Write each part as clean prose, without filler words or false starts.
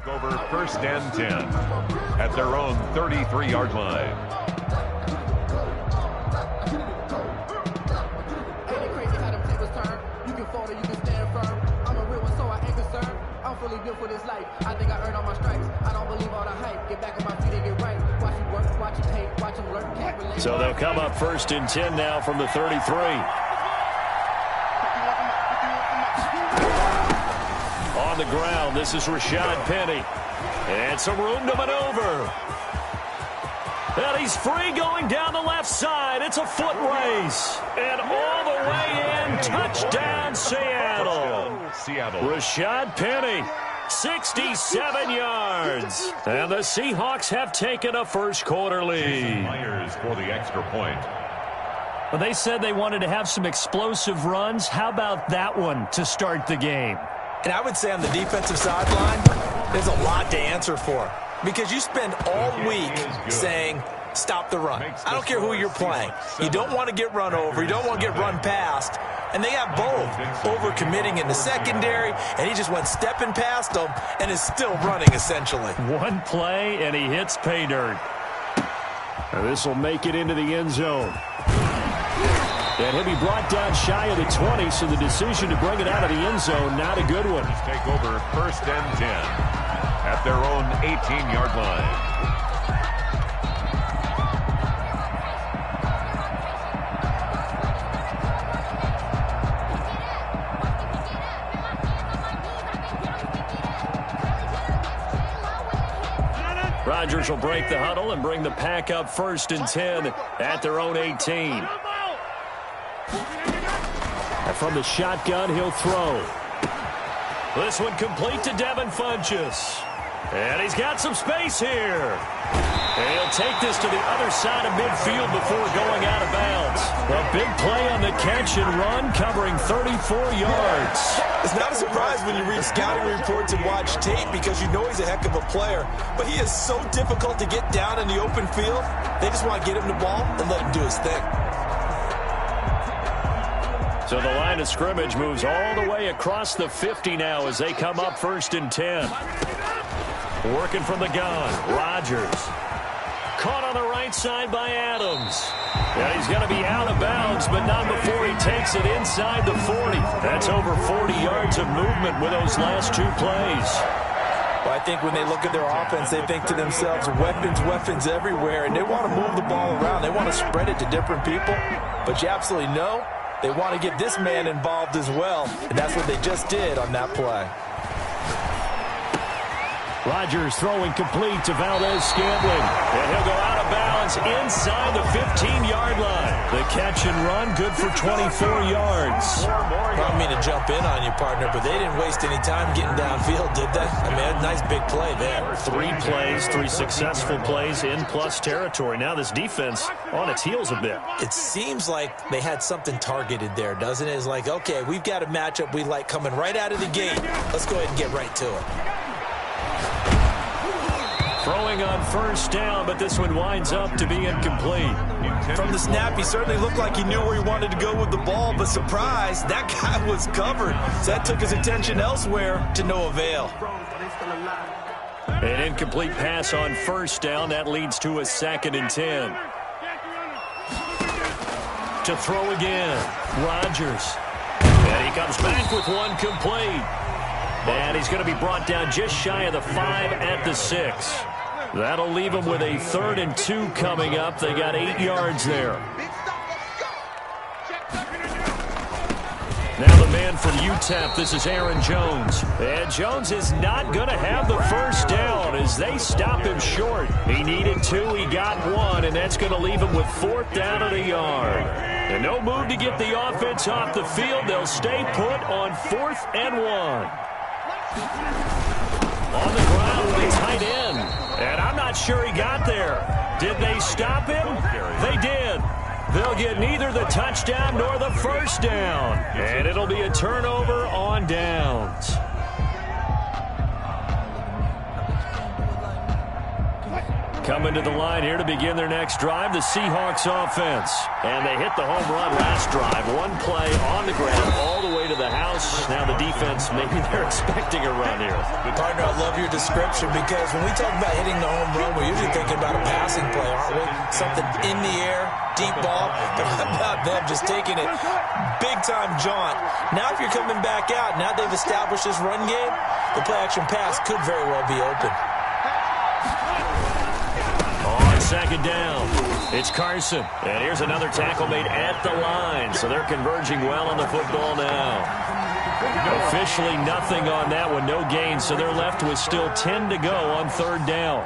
Over 1st and 10 at their own 33-yard line. Ain't it crazy how them tables turn? You can fall or you can stand firm. I'm a real one, so I ain't concerned. I'm fully built for this life. I think I earned all my stripes. I don't believe all the hype. Get back on my feet and get right. Watch you work, watch you hate, watch them learn, can't relate. So they'll come up 1st and 10 now from the 33. On the ground, this is Rashad Penny. And some room to maneuver. And he's free going down the left side. It's a foot race. And all the way in, touchdown Seattle. Rashad Penny, 67 yards. And the Seahawks have taken a first-quarter lead. Myers for the extra point. Well, they said they wanted to have some explosive runs. How about that one to start the game? And I would say on the defensive sideline, there's a lot to answer for. Because you spend all week saying, stop the run. I don't care who you're playing. You don't want to get run over. You don't want to get run past. And they have both. Over-committing in the secondary, and he just went stepping past them and is still running, essentially. One play, and he hits pay dirt. This will make it into the end zone. And he'll be brought down shy of the 20, so the decision to bring it out of the end zone, not a good one. Take over 1st and 10 at their own 18-yard line. Rodgers will break the huddle and bring the pack up 1st and 10 at their own 18. And from the shotgun, he'll throw. This one complete to Devin Funchess. And he's got some space here. And he'll take this to the other side of midfield before going out of bounds. A big play on the catch and run, covering 34 yards. It's not a surprise when you read scouting reports and watch tape because you know he's a heck of a player. But he is so difficult to get down in the open field. They just want to get him the ball and let him do his thing. So the line of scrimmage moves all the way across the 50 now as they come up 1st and 10. Working from the gun, Rodgers. Caught on the right side by Adams. And he's going to be out of bounds, but not before he takes it inside the 40. That's over 40 yards of movement with those last two plays. Well, I think when they look at their offense, they think to themselves, weapons everywhere, and they want to move the ball around. They want to spread it to different people, but you absolutely know they want to get this man involved as well, and that's what they just did on that play. Rodgers throwing complete to Valdez-Scantling. And he'll go out of bounds inside the 15-yard line. The catch and run good for 24 yards. I don't mean to jump in on you, partner, but they didn't waste any time getting downfield, did they? I mean, a nice big play there. 3 plays, 3 successful plays in plus territory. Now this defense on its heels a bit. It seems like they had something targeted there, doesn't it? It's like, okay, we've got a matchup we like coming right out of the gate. Let's go ahead and get right to it. Throwing on 1st down, but this one winds up to be incomplete. From the snap, he certainly looked like he knew where he wanted to go with the ball, but surprise, that guy was covered. So that took his attention elsewhere to no avail. An incomplete pass on 1st down. That leads to a 2nd and 10. To throw again, Rodgers. And he comes back with one complete. And he's going to be brought down just shy of the 5 at the 6. That'll leave them with a 3rd and 2 coming up. They got 8 yards there. Now the man from UTEP, this is Aaron Jones. And Jones is not going to have the 1st down as they stop him short. He needed 2, he got 1, and that's going to leave him with 4th down at a yard. And no move to get the offense off the field. They'll stay put on 4th and 1. On the ground with a tight end. And I'm not sure he got there. Did they stop him? They did. They'll get neither the touchdown nor the 1st down. And it'll be a turnover on downs. Coming to the line here to begin their next drive, the Seahawks offense. And they hit the home run last drive. One play on the ground all the way to the house. Now the defense, maybe they're expecting a run here. Partner, I love your description because when we talk about hitting the home run, we're usually thinking about a passing play, aren't we? Something in the air, deep ball. But how about them just taking it big-time jaunt? Now if you're coming back out, now they've established this run game, the play-action pass could very well be open. On second down, it's Carson. And here's another tackle made at the line. So they're converging well on the football now. Officially nothing on that one, no gain. So they're left with still 10 to go on third down.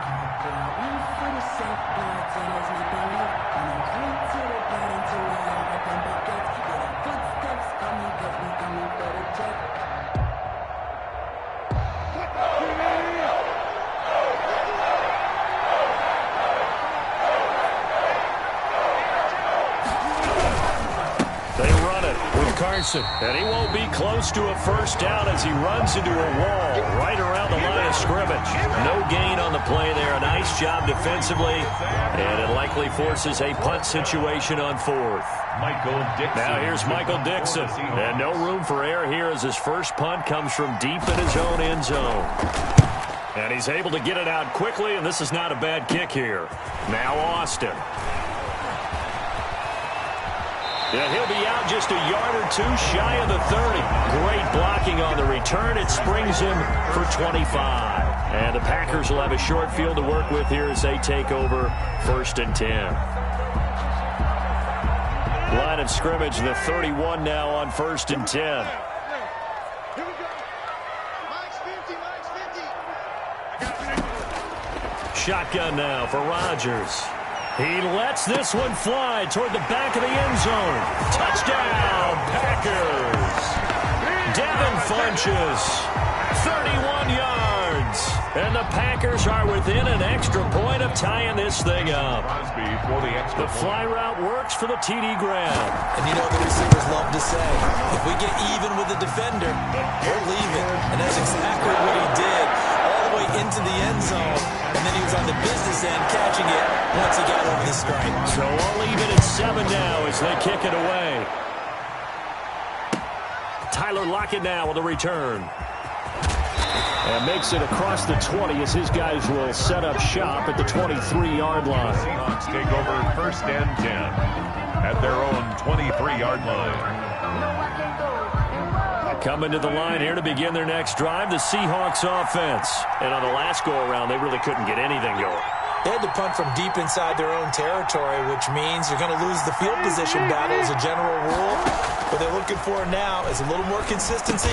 And he won't be close to a first down as he runs into a wall right around the line of scrimmage. No gain on the play there. A nice job defensively. And it likely forces a punt situation on fourth. Now here's Michael Dixon. And no room for error here as his first punt comes from deep in his own end zone. And he's able to get it out quickly, and this is not a bad kick here. Now Austin. Yeah, he'll be out just a yard or two shy of the 30. Great blocking on the return. It springs him for 25. And the Packers will have a short field to work with here as they take over 1st and 10. Line of scrimmage, the 31 now on 1st and 10. Shotgun now for Rodgers. He lets this one fly toward the back of the end zone. Touchdown, Packers. Devin Funchess, 31 yards. And the Packers are within an extra point of tying this thing up. The fly route works for the TD grab. And you know the receivers love to say, if we get even with the defender, we're leaving. And that's exactly what he did. All the way into the end zone. And then he was on the business end catching it once he got over the stripe. So all even at 7 now as they kick it away. Tyler Lockett now with a return. And makes it across the 20 as his guys will set up shop at the 23-yard line. Seahawks take over 1st and 10 at their own 23-yard line. Coming to the line here to begin their next drive, the Seahawks offense. And on the last go-around, they really couldn't get anything going. They had to punt from deep inside their own territory, which means you're going to lose the field position battle as a general rule. What they're looking for now is a little more consistency,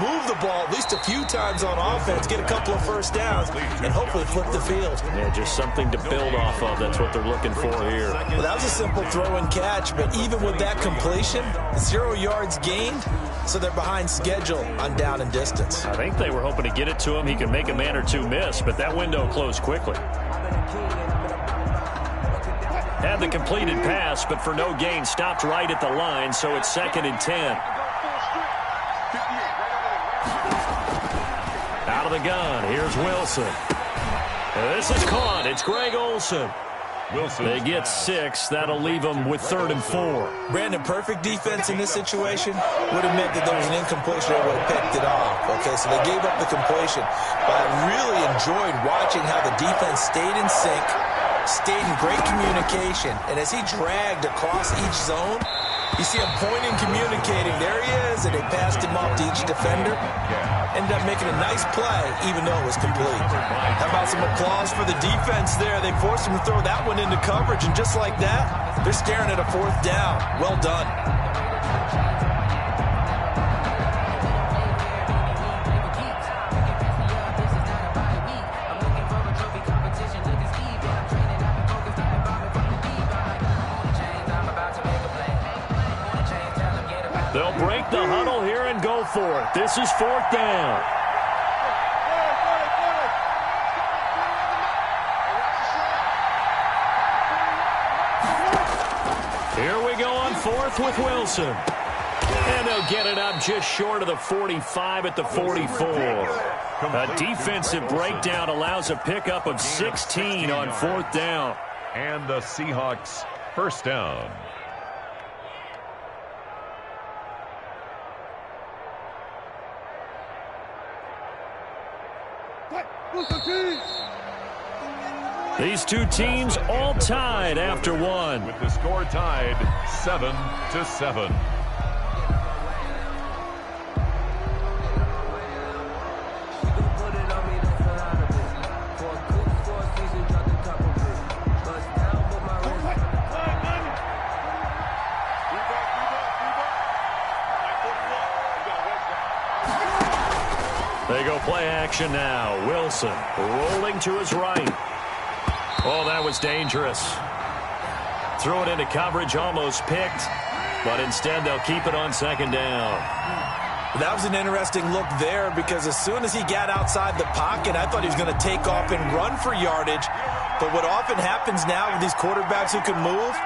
move the ball at least a few times on offense, get a couple of first downs, and hopefully flip the field. Yeah, just something to build off of. That's what they're looking for here. Well, that was a simple throw and catch, but even with that completion, 0 yards gained, so they're behind schedule on down and distance. I think they were hoping to get it to him. He could make a man or two miss, but that window closed quickly. Had the completed pass, but for no gain, stopped right at the line, so it's 2nd and 10. Out of the gun, here's Wilson. This is caught. It's Greg Olsen. They get 6. That'll leave them with 3rd and 4. Brandon, perfect defense in this situation would have meant that there was an incompletion that would have picked it off. Okay, so they gave up the completion. But I really enjoyed watching how the defense stayed in sync, stayed in great communication. And as he dragged across each zone, you see him pointing, communicating. There he is, and they passed him off to each defender. Ended up making a nice play, even though it was complete. How about some applause for the defense there? They forced him to throw that one into coverage, and just like that, they're staring at a 4th down. Well done. They'll break the huddle here and go for it. This is 4th down. Here we go on 4th with Wilson. And they'll get it up just short of the 45 at the 44. complete. A defensive breakdown allows a pickup of 16 on 4th down. And the Seahawks first down. These two teams all tied after one. With the score tied 7-7. They go play action now. Wilson rolling to his right. Oh, that was dangerous. Threw it into coverage, almost picked. But instead, they'll keep it on 2nd down. That was an interesting look there because as soon as he got outside the pocket, I thought he was going to take off and run for yardage. But what often happens now with these quarterbacks who can move,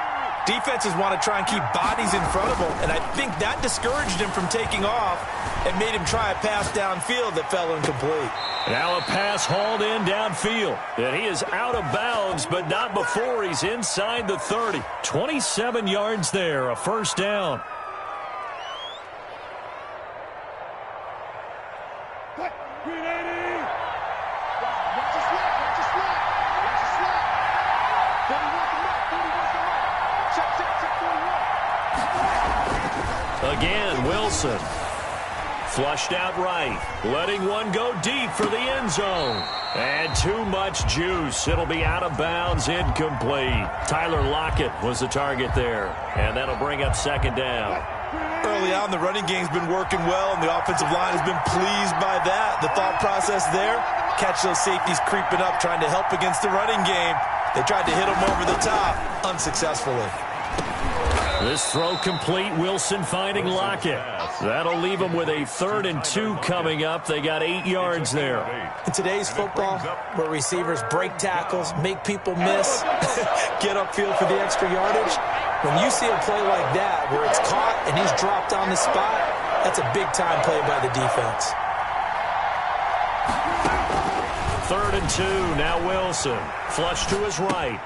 defenses want to try and keep bodies in front of them. And I think that discouraged him from taking off and made him try a pass downfield that fell incomplete. Now a pass hauled in downfield. And he is out of bounds, but not before he's inside the 30. 27 yards there, a first down. Again, Wilson. Flushed out right. Letting one go deep for the end zone. And too much juice. It'll be out of bounds, incomplete. Tyler Lockett was the target there. And that'll bring up 2nd down. Early on, the running game's been working well, and the offensive line has been pleased by that. The thought process there, catch those safeties creeping up, trying to help against the running game. They tried to hit them over the top, unsuccessfully. This throw complete. Wilson finding Lockett. That'll leave them with a 3rd and 2 coming up. They got 8 yards there. In today's football, where receivers break tackles, make people miss, get upfield for the extra yardage, when you see a play like that where it's caught and he's dropped on the spot, that's a big-time play by the defense. 3rd and 2. Now Wilson. Flush to his right.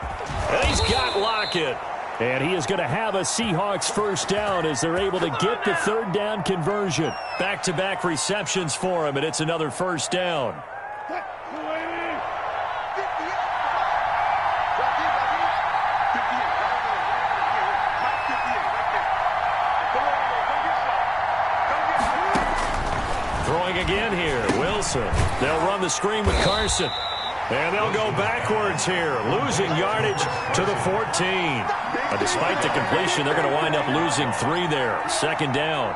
And he's got Lockett. And he is going to have a Seahawks first down as they're able to get the 3rd down conversion. Back-to-back receptions for him, and it's another first down. Throwing again here, Wilson. They'll run the screen with Carson. And they'll go backwards here, losing yardage to the 14. But despite the completion, they're going to wind up losing 3 there. 2nd down.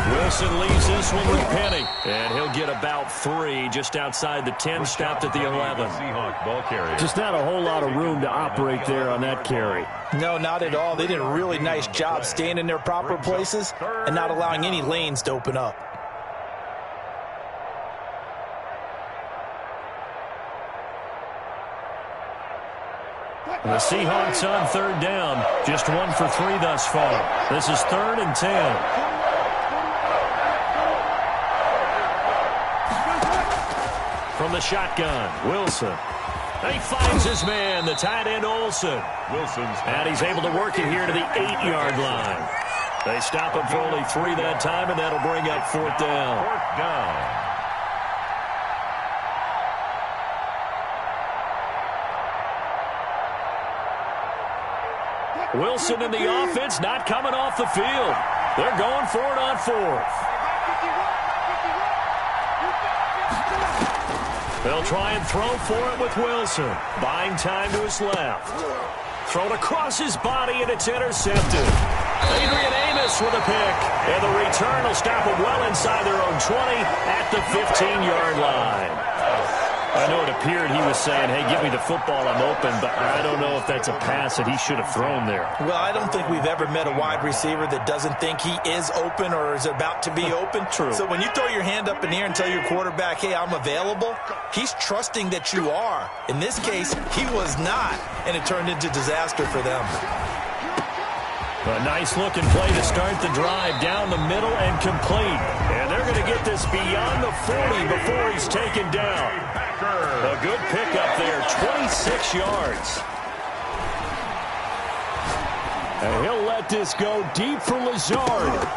Wilson leaves this one with Penny. And he'll get about 3 just outside the 10, stopped at the 11. Just not a whole lot of room to operate there on that carry. No, not at all. They did a really nice job staying in their proper places and not allowing any lanes to open up. And the Seahawks on 3rd down. Just 1 for 3 thus far. This is 3rd and 10. From the shotgun, Wilson. And he finds his man, the tight end Olsen. And he's able to work it here to the 8-yard line. They stop him for only 3 that time, and that'll bring up 4th down. 4th down. Wilson and the offense not coming off the field. They're going for it on 4th. They'll try and throw for it with Wilson. Buying time to his left. Thrown across his body, and it's intercepted. Adrian Amos Lewis with a pick. And the return will stop them well inside their own 20 at the 15-yard line. I know it appeared he was saying, hey, give me the football, I'm open, but I don't know if that's a pass that he should have thrown there. Well, I don't think we've ever met a wide receiver that doesn't think he is open or is about to be open. True. So when you throw your hand up in the air and tell your quarterback, hey, I'm available, he's trusting that you are. In this case, he was not, and it turned into disaster for them. A nice-looking play to start the drive down the middle and complete. And they're going to get this beyond the 40 before he's taken down. A good pickup there, 26 yards. And he'll let this go deep for Lazard.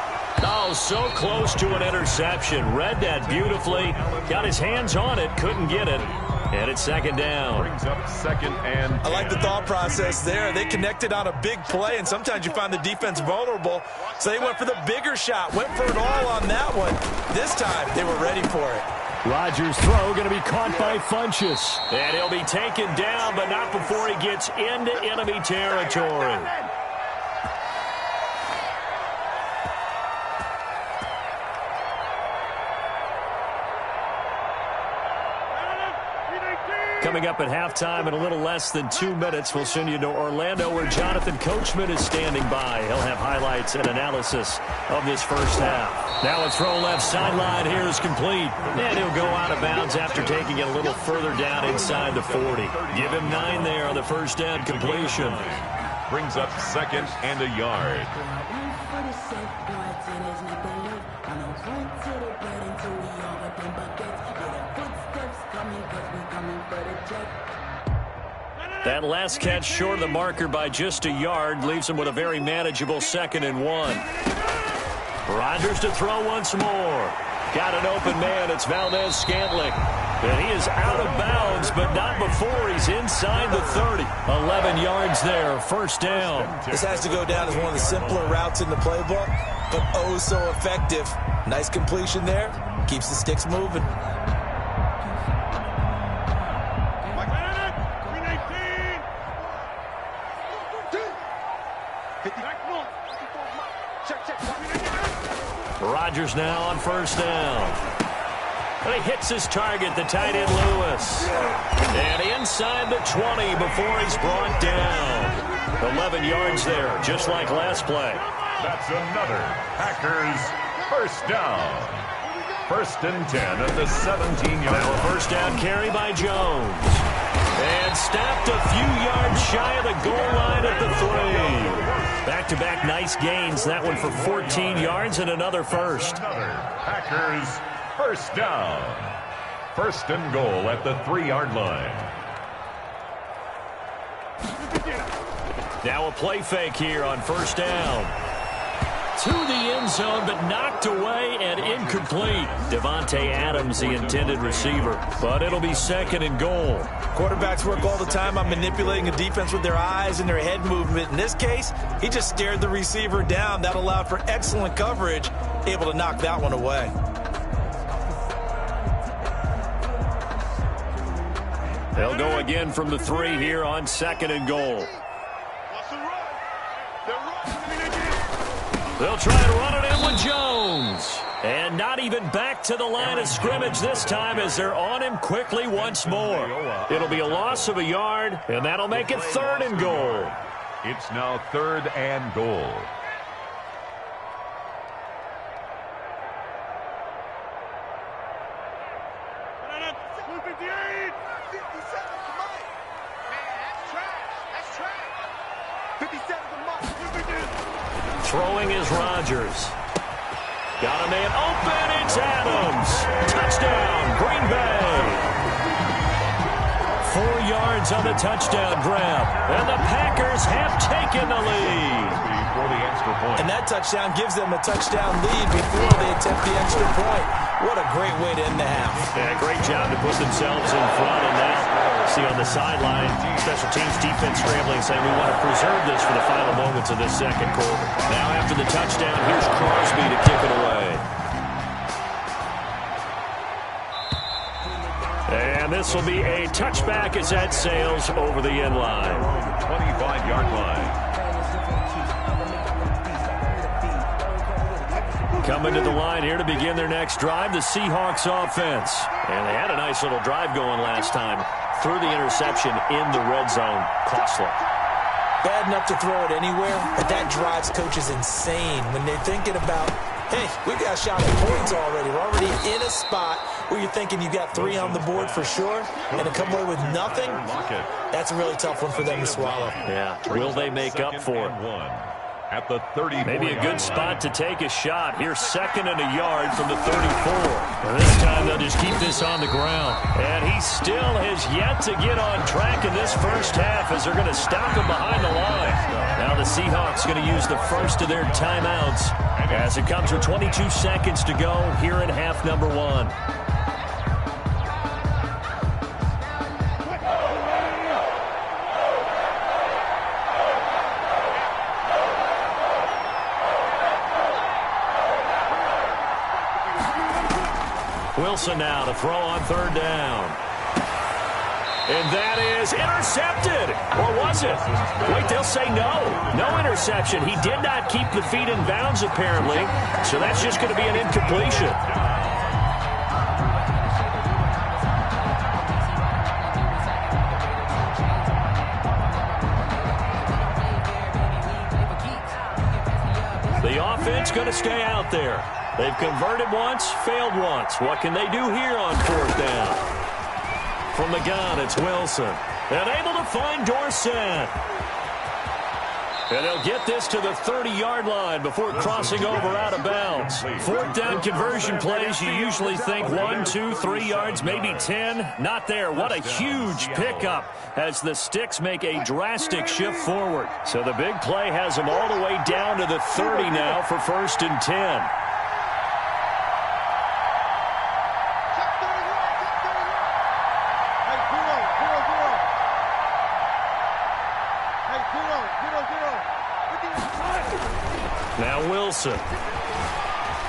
Oh, so close to an interception. Read that beautifully. Got his hands on it, couldn't get it. And it's second down. Brings up second and I like the thought process there. They connected on a big play, and sometimes you find the defense vulnerable. So they went for the bigger shot, went for it all on that one. This time, they were ready for it. Rodgers' throw going to be caught by Funchess. And he'll be taken down, but not before he gets into enemy territory. Coming up at halftime in a little less than 2 minutes, we'll send you to Orlando where Jonathan Coachman is standing by. He'll have highlights and analysis of this first half. Now a throw left sideline here is complete. And he'll go out of bounds after taking it a little further down inside the 40. Give him 9 there on the first down completion. brings up second and a yard. That last catch short of the marker by just a yard leaves him with a very manageable 2nd and 1. Rodgers to throw once more. Got an open man. It's Valdez-Scantling. And he is out of bounds, but not before he's inside the 30. 11 yards there, first down. This has to go down as one of the simpler routes in the playbook, but oh so effective. Nice completion there. Keeps the sticks moving. Rodgers now on first down. And he hits his target, the tight end Lewis. And inside the 20 before he's brought down. 11 yards there, just like last play. That's another Packers first down. 1st and 10 at the 17-yard line. Now a first down carry by Jones. And stopped a few yards shy of the goal line at the 3. Back-to-back nice gains. That one for 14 yards and another first. Another Packers first down. 1st and goal at the 3-yard line. Now a play fake here on first down. To the end zone, but knocked away and incomplete. Devontae Adams, the intended receiver. But it'll be 2nd and goal. Quarterbacks work all the time on manipulating a defense with their eyes and their head movement. In this case, he just stared the receiver down. That allowed for excellent coverage, able to knock that one away. They'll go again from the 3 here on 2nd and goal. They'll try to run it in with Jones. And not even back to the line of scrimmage this time as they're on him quickly once more. It'll be a loss of a yard, and that'll make it 3rd and goal. It's now 3rd and goal. Throwing is Rodgers. Got a man open. It's Adams. Touchdown, Green Bay. 4 yards on the touchdown grab. And the Packers have taken the lead. Before the extra point. And that touchdown gives them a touchdown lead before they attempt the extra point. What a great way to end the half. Yeah, great job to put themselves in front. And now, see on the sideline, special teams defense scrambling, saying we want to preserve this for the final moments of this 2nd quarter. Now after the touchdown, here's Crosby to kick it away. And this will be a touchback as that sails over the end line. 25-yard line. Coming to the line here to begin their next drive, the Seahawks offense. And they had a nice little drive going last time. Threw the interception in the red zone. Costly. Bad enough to throw it anywhere, but that drives coaches insane when they're thinking about, hey, we've got a shot at points already. We're already in a spot where you're thinking you got 3 on the board for sure, and to come away with nothing, that's a really tough one for them to swallow. Yeah, will they make up for it? At the 30. Maybe a good spot to take a shot. Here's 2nd and a yard from the 34. And this time they'll just keep this on the ground. And he still has yet to get on track in this first half as they're going to stop him behind the line. Now the Seahawks going to use the first of their timeouts as it comes with 22 seconds to go here in half number 1. Wilson now to throw on 3rd down. And that is intercepted. Or was it? Wait, they'll say no. No interception. He did not keep the feet in bounds, apparently. So that's just going to be an incompletion. The offense going to stay out there. They've converted once, failed once. What can they do here on 4th down? From the gun, it's Wilson. And able to find Dorsett. And they'll get this to the 30-yard line before crossing over out of bounds. 4th down conversion plays, you usually think 1, 2, 3 yards, maybe 10. Not there. What a huge pickup as the Sticks make a drastic shift forward. So the big play has them all the way down to the 30 now for 1st and 10. Now Wilson,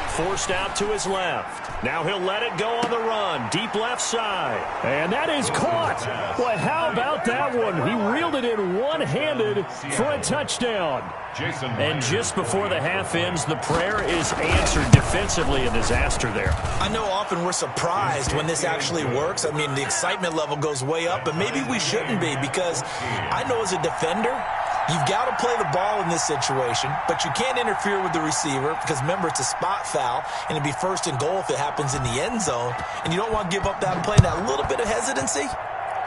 forced out to his left. Now he'll let it go on the run, deep left side. And that is caught. Boy, how about that one? He reeled it in one-handed for a touchdown. And just before the half ends, the prayer is answered defensively. A disaster there. I know often we're surprised when this actually works. I mean, the excitement level goes way up, but maybe we shouldn't be because I know as a defender, you've got to play the ball in this situation, but you can't interfere with the receiver because, remember, it's a spot foul, and it'd be 1st and goal if it happens in the end zone, and you don't want to give up that play. That little bit of hesitancy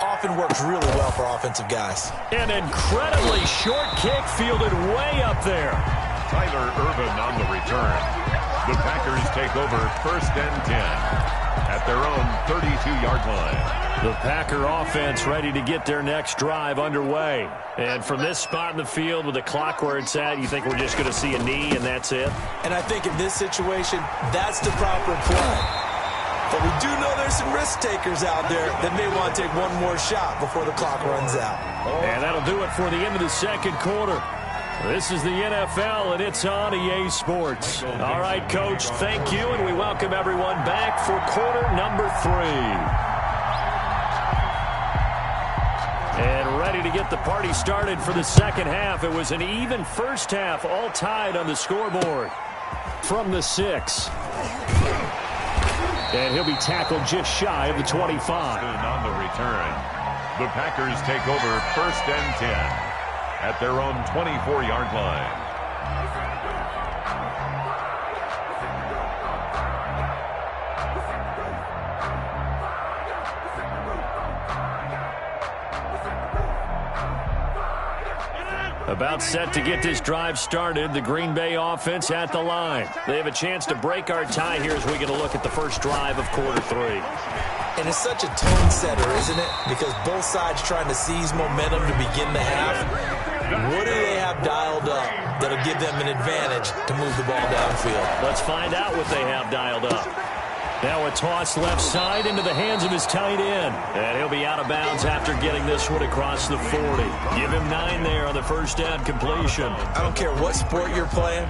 often works really well for offensive guys. An incredibly short kick fielded way up there. Tyler Ervin on the return. The Packers take over 1st and 10 at their own 32-yard line. The Packer offense ready to get their next drive underway. And from this spot in the field with the clock where it's at, you think we're just going to see a knee and that's it? And I think in this situation, that's the proper play. But we do know there's some risk takers out there that may want to take one more shot before the clock runs out. And that'll do it for the end of the 2nd quarter. This is the NFL, and it's on EA Sports. All right, Coach, thank you, and we welcome everyone back for quarter number 3. And ready to get the party started for the 2nd half. It was an even first half, all tied on the scoreboard. From the 6. And he'll be tackled just shy of the 25. On the return, the Packers take over 1st and 10 at their own 24-yard line. About set to get this drive started. The Green Bay offense at the line. They have a chance to break our tie here as we get a look at the first drive of quarter 3. And it's such a tone setter, isn't it? Because both sides trying to seize momentum to begin the half. What do they have dialed up that'll give them an advantage to move the ball downfield? Let's find out what they have dialed up. Now a toss left side into the hands of his tight end. And he'll be out of bounds after getting this one across the 40. Give him 9 there on the first down completion. I don't care what sport you're playing.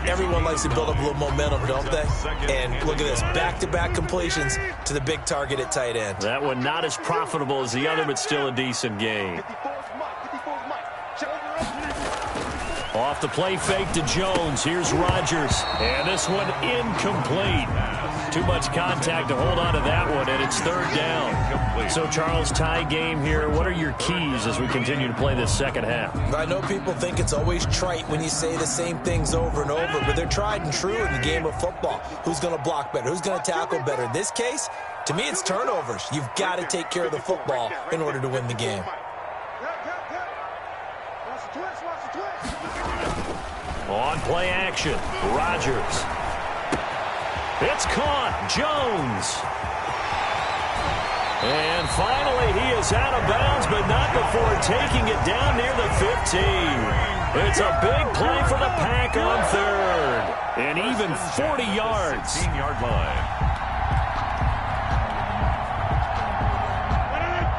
Everyone likes to build up a little momentum, don't they? And look at this, back-to-back completions to the big target at tight end. That one not as profitable as the other, but still a decent game. Off off the play fake to Jones. Here's Rodgers. And this one incomplete. Too much contact to hold on to that one, and it's third down. So, Charles, tie game here. What are your keys as we continue to play this second half? I know people think it's always trite when you say the same things over and over, but they're tried and true in the game of football. Who's going to block better? Who's going to tackle better? In this case, to me, it's turnovers. You've got to take care of the football in order to win the game. On play action, Rodgers. It's caught, Jones. And finally, he is out of bounds, but not before taking it down near the 15. It's a big play for the Pack on third. And even 40 yards. 16-yard line.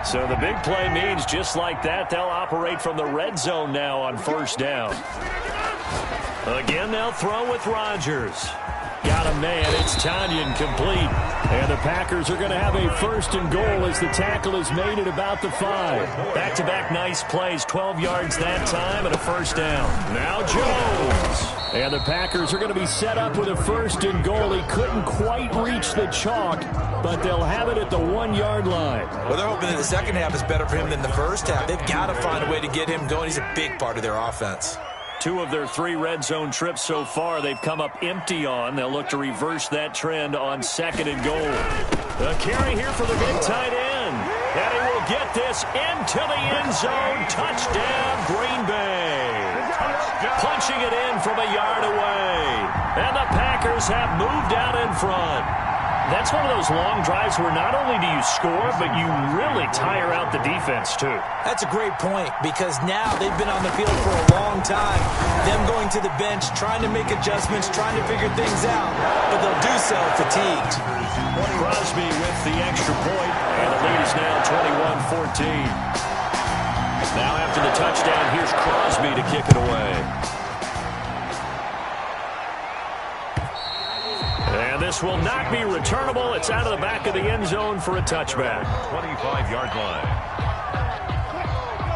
So the big play means just like that, they'll operate from the red zone now on first down. Again, they'll throw with Rodgers. Got a man. It's Tanyan complete. And the Packers are going to have a first and goal as the tackle is made at about the 5. Back-to-back nice plays. 12 yards that time and a first down. Now Jones. And the Packers are going to be set up with a first and goal. He couldn't quite reach the chalk, but they'll have it at the 1-yard line. Well, they're hoping that the second half is better for him than the first half. They've got to find a way to get him going. He's a big part of their offense. 2 of their 3 red zone trips so far they've come up empty on. They'll look to reverse that trend on second and goal. The carry here for the big tight end. And he will get this into the end zone. Touchdown, Green Bay. Punching it in from a yard away. And the Packers have moved out in front. That's one of those long drives where not only do you score, but you really tire out the defense, too. That's a great point, because now they've been on the field for a long time. Them going to the bench, trying to make adjustments, trying to figure things out, but they'll do so fatigued. Crosby with the extra point, and the lead is now 21-14. Now after the touchdown, here's Crosby to kick it away. And this will not be returnable. It's out of the back of the end zone for a touchback. 25-yard line.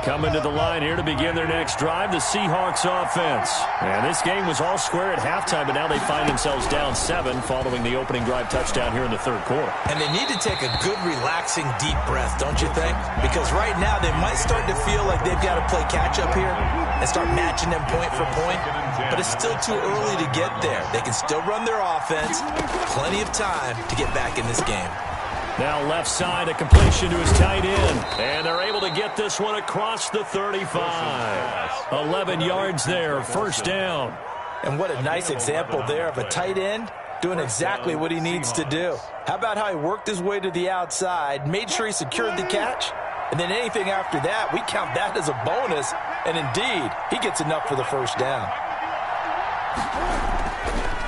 Coming to the line here to begin their next drive, the Seahawks offense. And this game was all square at halftime, but now they find themselves down 7 following the opening drive touchdown here in the third quarter. And they need to take a good, relaxing, deep breath, don't you think? Because right now they might start to feel like they've got to play catch-up here and start matching them point for point. But it's still too early to get there. They can still run their offense. Plenty of time to get back in this game. Now left side, a completion to his tight end. And they're able to get this one across the 35. 11 yards there, first down. And what a nice example there of a tight end doing exactly what he needs to do. How about how he worked his way to the outside, made sure he secured the catch, and then anything after that, we count that as a bonus. And indeed, he gets enough for the first down.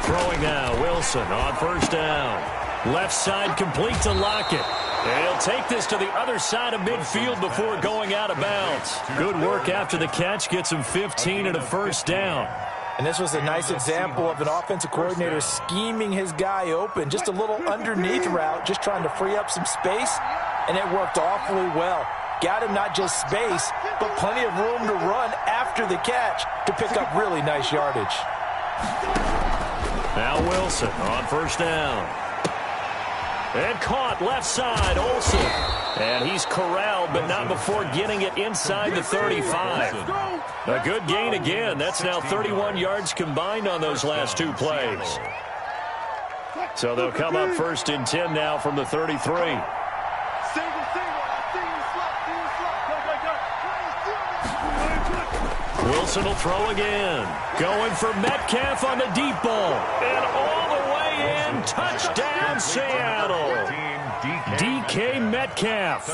Throwing now, Wilson on first down. Left side complete to Lockett. And he'll take this to the other side of midfield before going out of bounds. Good work after the catch. Gets him 15 and a first down. And this was a nice example of an offensive coordinator scheming his guy open. Just a little underneath route, just trying to free up some space. And it worked awfully well. Got him not just space, but plenty of room to run after the catch to pick up really nice yardage. Now Wilson on first down. And caught left side, Olsen. And he's corralled, but not before getting it inside the 35. A good gain again. That's now 31 yards combined on those last 2 plays. So they'll come up first and 10 now from the 33. Wilson will throw again. Going for Metcalf on the deep ball. And all the way in. Touchdown, Seattle. DK Metcalf.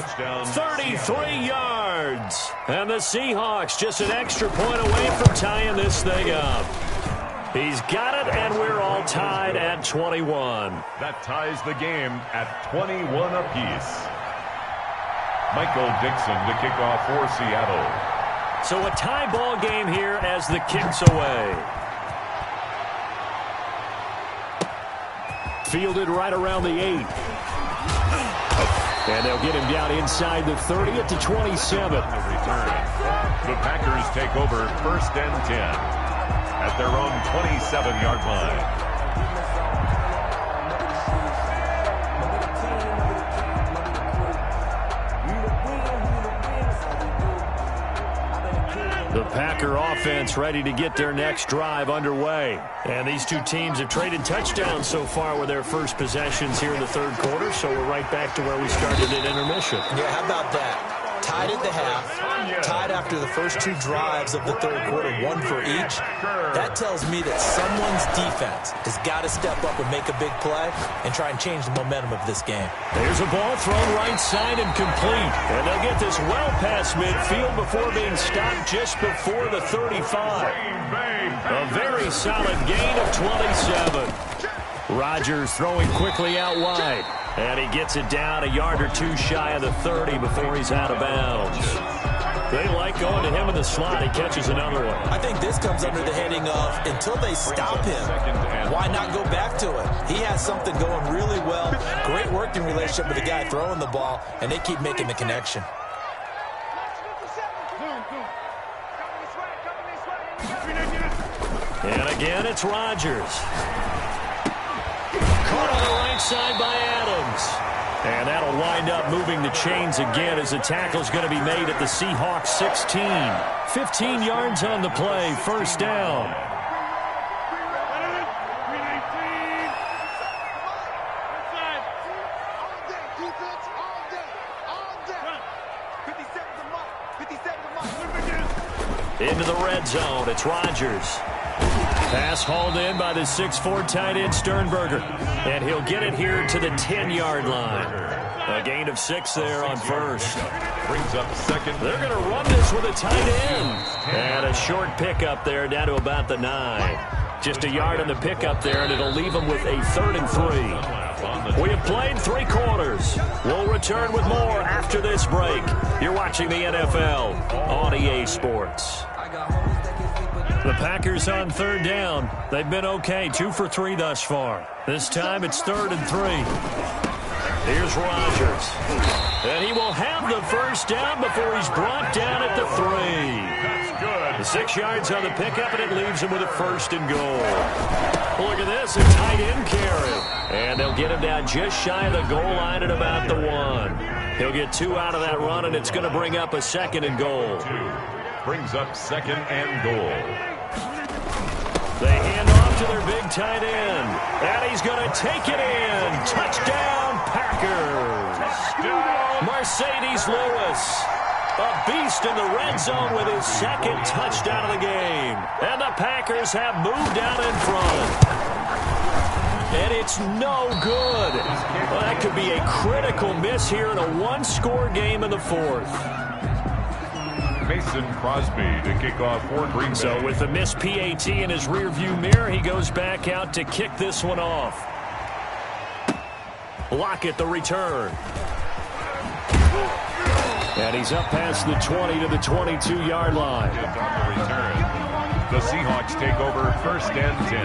33 yards. And the Seahawks just an extra point away from tying this thing up. He's got it, and we're all tied at 21. That ties the game at 21 apiece. Michael Dixon to kick off for Seattle. So a tie ball game here as the kick's away. Fielded right around the 8. And they'll get him down inside the 30 at the 27. The Packers take over first and 10. at their own 27-yard line. The Packer offense ready to get their next drive underway. And these two teams have traded touchdowns so far with their first possessions here in the third quarter, so we're right back to where we started at intermission. Yeah, how about that? Tied at the half, tied after the first two drives of the third quarter, one for each. That tells me that someone's defense has got to step up and make a big play and try and change the momentum of this game. There's a ball thrown right side and complete. And they'll get this well past midfield before being stopped just before the 35. A very solid gain of 27. Rodgers throwing quickly out wide. And he gets it down a yard or two shy of the 30 before he's out of bounds. They like going to him in the slot. He catches another one. I think this comes under the heading of until they stop him, why not go back to it? He has something going really well. Great working relationship with the guy throwing the ball, and they keep making the connection. And again, it's Rodgers. Caught on the right side by Adams. And that'll wind up moving the chains again as the tackle's going to be made at the Seahawks 16. 15 yards on the play, first down. Into the red zone, it's Rodgers. Pass hauled in by the 6'4" tight end Sternberger. And he'll get it here to the 10-yard line. A gain of 6 there on first. Brings up second. They're going to run this with a tight end. And a short pickup there down to about the 9. Just a yard on the pickup there, and it'll leave them with a 3rd and 3. We have played 3 quarters. We'll return with more after this break. You're watching the NFL on EA Sports. The Packers on third down. They've been okay, 2 for 3 thus far. This time it's 3rd and 3. Here's Rodgers. And he will have the first down before he's brought down at the 3. That's good. 6 yards on the pickup, and it leaves him with a 1st and goal. Look at this, a tight end carry. And they'll get him down just shy of the goal line at about the 1. He'll get 2 out of that run, and it's going to bring up a 2nd and goal. Brings up 2nd and goal. They hand off to their big tight end. And he's going to take it in. Touchdown, Packers. Mercedes Lewis, a beast in the red zone with his 2nd touchdown of the game. And the Packers have moved out in front. And it's no good. Well, that could be a critical miss here in a 1-score game in the 4th. Mason Crosby to kick off for Green Bay. So with the missed PAT in his rearview mirror, he goes back out to kick this one off. Lockett the return. And he's up past the 20 to the 22-yard line. On the return, the Seahawks take over 1st and 10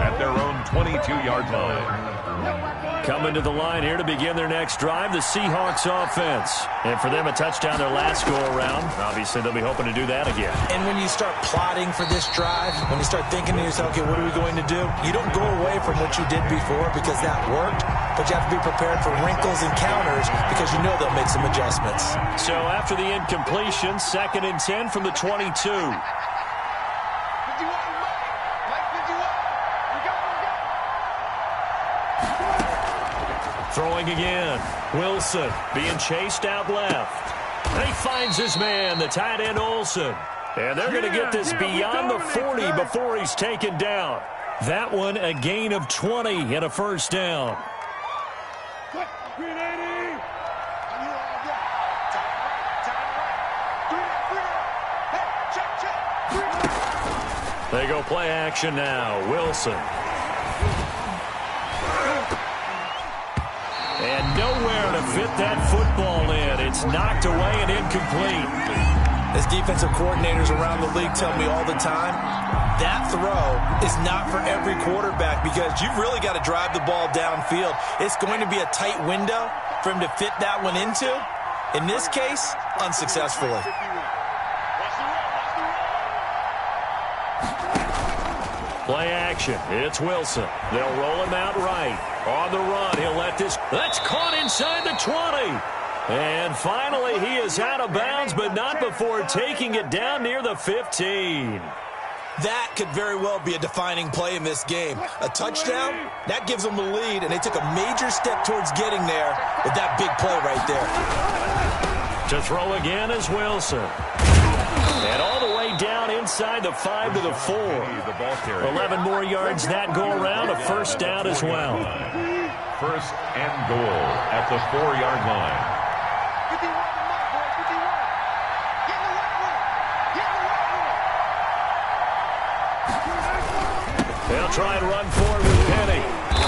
at their own 22-yard line. Coming to the line here to begin their next drive, the Seahawks offense. And for them, a touchdown their last go-around. Obviously, they'll be hoping to do that again. And when you start plotting for this drive, when you start thinking to yourself, okay, what are we going to do? You don't go away from what you did before because that worked, but you have to be prepared for wrinkles and counters because you know they'll make some adjustments. So after the incompletion, 2nd and 10 from the 22. Throwing again. Wilson being chased out left. And he finds his man, the tight end Olsen. And they're going to get this beyond the 40 before he's taken down. That one a gain of 20 and a 1st down. They go play action now. Wilson. And nowhere to fit that football in. It's knocked away and incomplete. As defensive coordinators around the league tell me all the time, that throw is not for every quarterback because you've really got to drive the ball downfield. It's going to be a tight window for him to fit that one into. In this case, unsuccessfully. Play action. It's Wilson. They'll roll him out right. On the run, he'll let this. That's caught inside the 20. And finally, he is out of bounds, but not before taking it down near the 15. That could very well be a defining play in this game. A touchdown, that gives them the lead, and they took a major step towards getting there with that big play right there. To throw again is Wilson. And all the way down inside the 5 to the 4. 11 more yards that go around, a first down as well. First and goal at the 4-yard line. They'll try and run forward with Penny.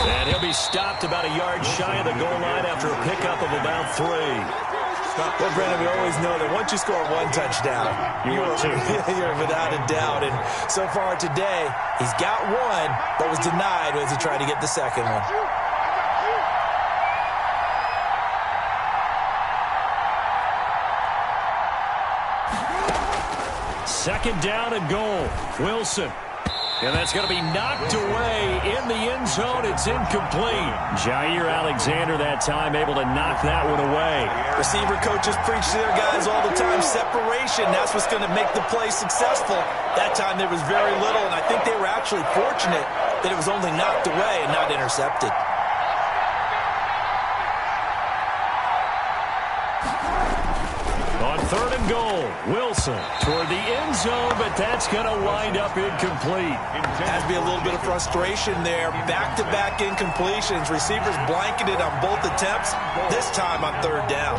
And he'll be stopped about a yard shy of the goal line after a pickup of about 3. Well, Brandon, we always know that once you score one touchdown, you're without a doubt. And so far today, he's got one, but was denied as he tried to get the second one. Second down and goal. Wilson. And that's going to be knocked away in the end zone. It's incomplete. Jair Alexander that time able to knock that one away. Receiver coaches preach to their guys all the time. Separation, that's what's going to make the play successful. That time there was very little, and I think they were actually fortunate that it was only knocked away and not intercepted. On third and goal, Wilson toward the end zone, but that's going to wind up incomplete. Has to be a little bit of frustration there. Back-to-back incompletions. Receivers blanketed on both attempts, this time on third down.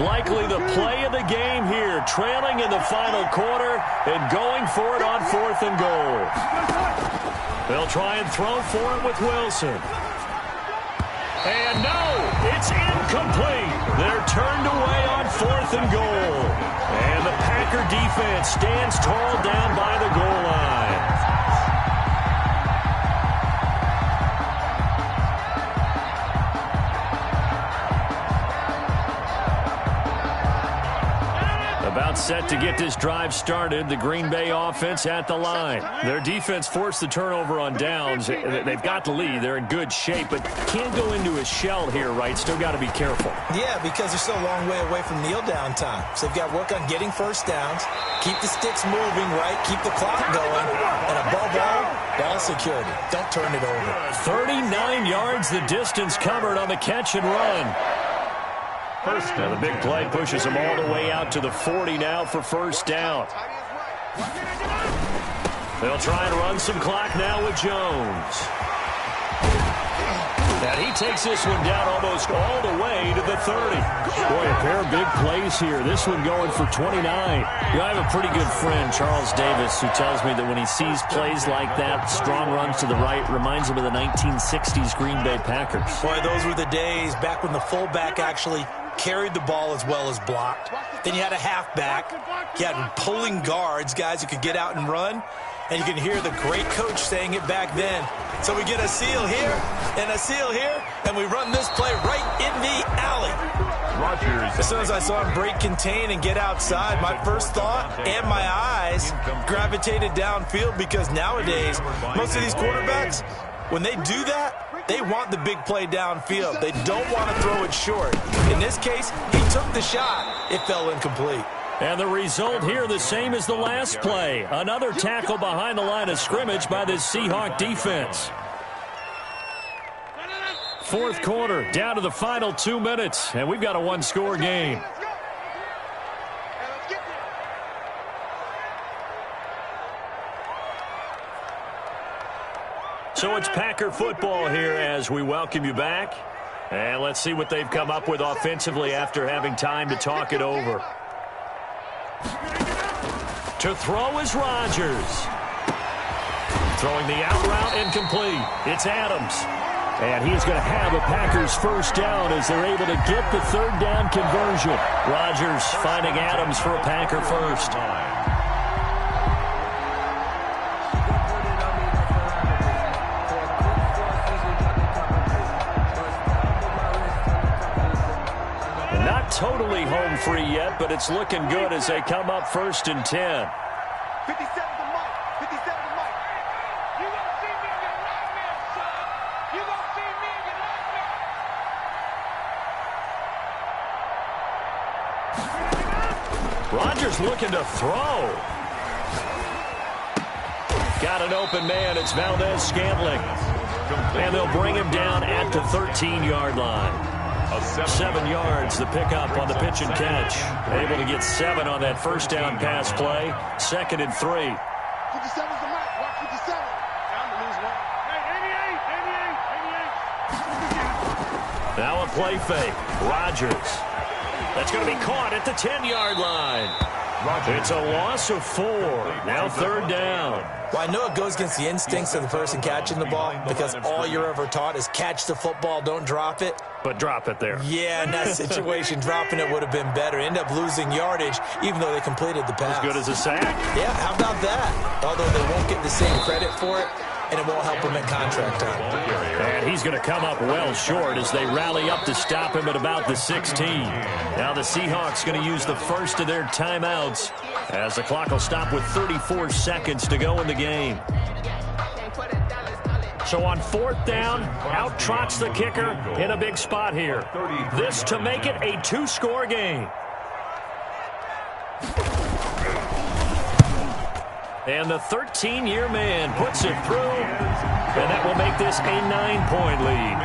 Likely the play of the game here, trailing in the final quarter and going for it on fourth and goal. They'll try and throw for it with Wilson. And no, it's incomplete. They're turned away on fourth and goal. And the Packer defense stands tall down by the goal line. About set to get this drive started. The Green Bay offense at the line. Their defense forced the turnover on downs. They've got the lead. They're in good shape, but can't go into a shell here, right? Still got to be careful. Yeah, because they're still a long way away from kneel down time. So they've got to work on getting first downs, keep the sticks moving, right? Keep the clock going. And above all, ball security. Don't turn it over. 39 yards the distance covered on the catch and run. Now the big play pushes them all the way out to the 40 now for first down. They'll try and run some clock now with Jones. And he takes this one down almost all the way to the 30. Boy, a pair of big plays here. This one going for 29. I have a pretty good friend, Charles Davis, who tells me that when he sees plays like that, strong runs to the right, reminds him of the 1960s Green Bay Packers. Boy, those were the days back when the fullback actually carried the ball as well as blocked. Then you had a halfback. You had pulling guards, guys who could get out and run. And you can hear the great coach saying it back then. So we get a seal here and a seal here, and we run this play right in the alley. Rodgers. As soon as I saw him break contain and get outside, my first thought and my eyes gravitated downfield, because nowadays, most of these quarterbacks, when they do that, they want the big play downfield. They don't want to throw it short. In this case, he took the shot. It fell incomplete. And the result here the same as the last play. Another tackle behind the line of scrimmage by this Seahawk defense. Fourth quarter, down to the final 2 minutes, and we've got a one-score game. So it's Packer football here as we welcome you back. And let's see what they've come up with offensively after having time to talk it over. To throw is Rodgers. Throwing the out route incomplete. It's Adams. And he is going to have a Packers first down as they're able to get the third down conversion. Rodgers finding Adams for a Packer first. Totally fully home free yet, but it's looking good as they come up 1st and 10. 57 to Mike. 57 to Mike. You gonna see me in your nightmare, son. You gonna see me in your nightmare. Rodgers looking to throw. Got an open man. It's Valdez-Scantling. And they'll bring him down at the 13-yard line. 7 yards, the pickup on the pitch and catch. Able to get 7 on that first down pass play. 2nd and 3. 57's the Mike. Watch 57. I'm going to lose one. Hey, 88. Now a play fake. Rodgers. That's going to be caught at the 10-yard line. It's a loss of 4. Now 3rd down. Well, I know it goes against the instincts of the person catching the ball because all you're ever taught is catch the football, don't drop it. But drop it there. Yeah, in that situation, dropping it would have been better. End up losing yardage, even though they completed the pass. As good as a sack? Yeah, how about that? Although they won't get the same credit for it, and it won't help him at contract time. And he's going to come up well short as they rally up to stop him at about the 16. Now the Seahawks going to use the first of their timeouts as the clock will stop with 34 seconds to go in the game. So on 4th down, out trots the kicker in a big spot here. This to make it a 2-score game. And the 13-year man puts it through, and that will make this a 9-point lead.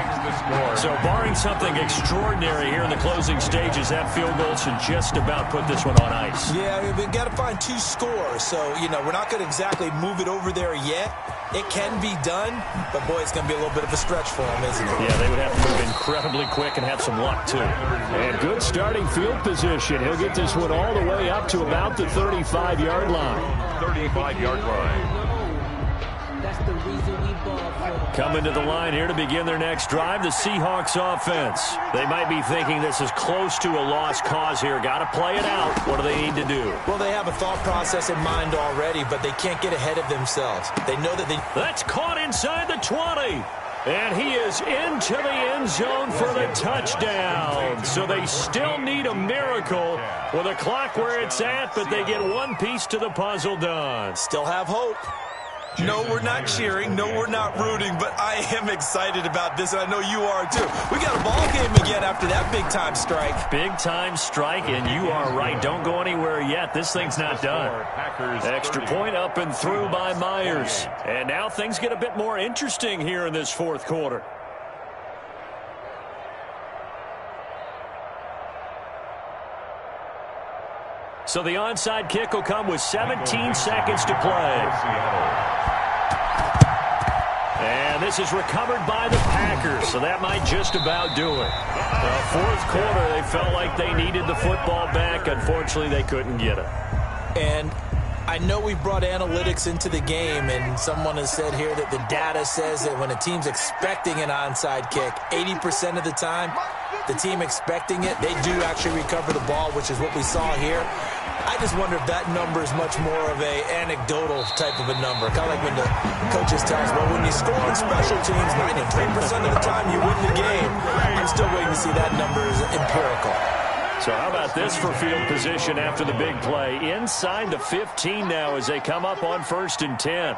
So barring something extraordinary here in the closing stages, that field goal should just about put this one on ice. Yeah, we've got to find 2 scores. So, we're not going to exactly move it over there yet. It can be done, but, boy, it's going to be a little bit of a stretch for them, isn't it? Yeah, they would have to move incredibly quick and have some luck, too. And good starting field position. He'll get this one all the way up to about the 35-yard line. 35-yard line. Coming to the line here to begin their next drive, the Seahawks offense. They might be thinking this is close to a lost cause here. Got to play it out. What do they need to do? Well, they have a thought process in mind already, but they can't get ahead of themselves. They know that they... That's caught inside the 20. And he is into the end zone for the touchdown. So they still need a miracle with a clock where it's at, but they get one piece to the puzzle done. Still have hope. No, we're not cheering. No, we're not rooting, but I am excited about this, and I know you are too. We got a ball game again after that big-time strike. Big-time strike, and you are right. Don't go anywhere yet. This thing's not done. Extra point up and through by Myers. And now things get a bit more interesting here in this 4th quarter. So the onside kick will come with 17 seconds to play. And this is recovered by the Packers, so that might just about do it. 4th quarter, they felt like they needed the football back. Unfortunately, they couldn't get it. And I know we brought analytics into the game, and someone has said here that the data says that when a team's expecting an onside kick, 80% of the time, the team expecting it, they do actually recover the ball, which is what we saw here. I just wonder if that number is much more of a anecdotal type of a number. Kind of like when the coaches tell us, well, when you score on special teams, 93% of the time you win the game. I'm still waiting to see that number is empirical. So how about this for field position after the big play? Inside the 15 now as they come up on 1st and 10.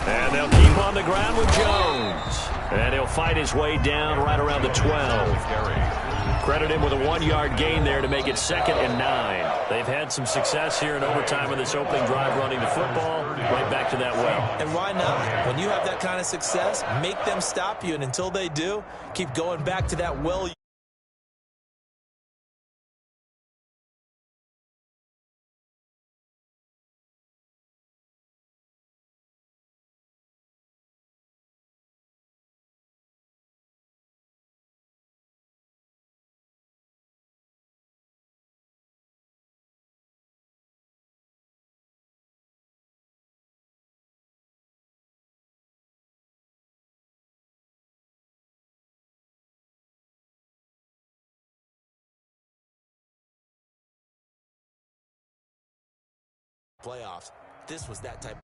And they'll keep on the ground with Jones. And he'll fight his way down right around the 12. Credit him with a 1-yard gain there to make it 2nd and 9. They've had some success here in overtime in this opening drive running the football. Right back to that well. And why not? When you have that kind of success, make them stop you. And until they do, keep going back to that well. Playoffs. This was that type.